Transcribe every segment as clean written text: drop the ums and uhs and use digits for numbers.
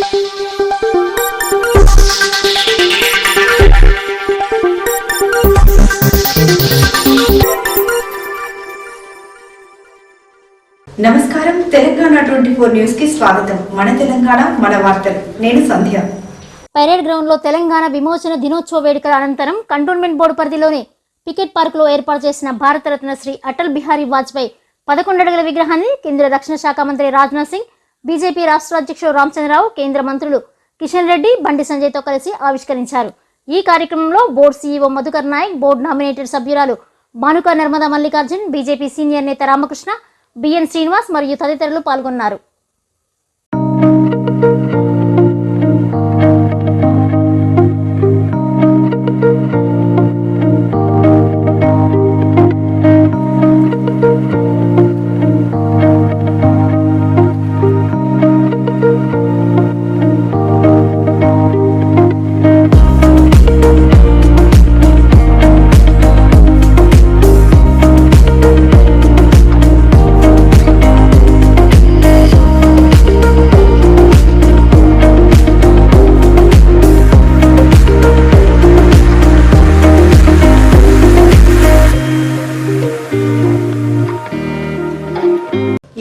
నమస్కారం. తెలంగాణ 24 న్యూస్ కి స్వాగతం. మన తెలంగాణ మన వార్తలు. నేను సంధ్య. పైరేడ్ గ్రౌండ్ లో తెలంగాణ విమోచన దినోత్సవ వేడుకల అనంతరం కంటోన్మెంట్ బోర్డు పరిధిలోని పికెట్ పార్క్ లో ఏర్పాటు చేసిన భారతరత్న శ్రీ అటల్ బిహారీ వాజ్పేయి 11 అడుగుల విగ్రహాన్ని కేంద్ర రక్షణ శాఖ మంత్రి రాజ్నాథ్ సింగ్, బీజేపీ రాష్ట్ర అధ్యక్షుడు రామచంద్రరావు, కేంద్ర మంత్రులు కిషన్ రెడ్డి, బండి సంజయ్ తో కలిసి ఆవిష్కరించారు. ఈ కార్యక్రమంలో board CEO Madhukar Nayak, board nominated సభ్యురాలు భానుక నర్మదా మల్లికార్జున్, బీజేపీ సీనియర్ నేత రామకృష్ణ, బిఎన్ శ్రీనివాస్ మరియు తదితరులు పాల్గొన్నారు.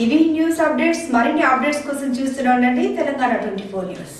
ఇవి న్యూస్ అప్డేట్స్. మరిన్ని అప్డేట్స్ కోసం చూస్తూనే ఉండండి తెలంగాణ 24 న్యూస్.